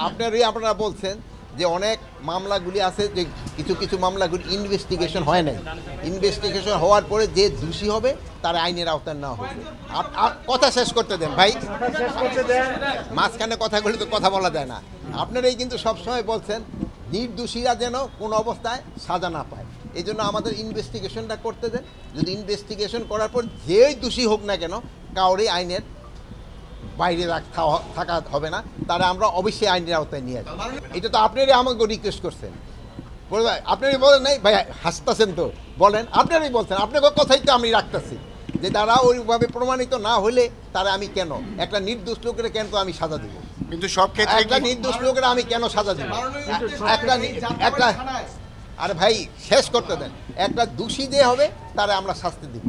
আপনারা বলছেন যে অনেক মামলাগুলি আছে, যে কিছু কিছু মামলাগুলি ইনভেস্টিগেশন হয় নাই, ইনভেস্টিগেশন হওয়ার পরে যে দোষী হবে তার আইনের আওতায় নেওয়া হবে। কথা শেষ করতে দেন ভাই, মাঝখানে কথাগুলি তো কথা বলা যায় না। আপনারাই কিন্তু সবসময় বলছেন নির্দোষীরা যেন কোনো অবস্থায় সাজা না পায়, এই জন্য আমাদের ইনভেস্টিগেশনটা করতে দেন। যদি ইনভেস্টিগেশন করার পর যেই দোষী হোক না কেন, কাউরে আইনের বাইরে থাকা হবে না, তারা আমরা অবশ্যই আইনের আওতায় নিয়ে আসবো। এটা তো আপনারই আমাকে রিকোয়েস্ট করছেন, আপনারই বলেন নাই ভাই, হাসতেছেন তো, বলেন আপনারই বলছেন, আপনার কথাই তো আমি রাখতেছি যে তারা ওইভাবে প্রমাণিত না হলে তারা আমি কেন একটা নির্দোষ লোকের কেন তো আমি সাজা দেবো, কিন্তু সব ক্ষেত্রে একটা নির্দোষ লোকের আমি কেন সাজা দেবো? একটা আরে ভাই শেষ করতে দেন, একটা দোষী যে হবে তারা আমরা শাস্তি দিব।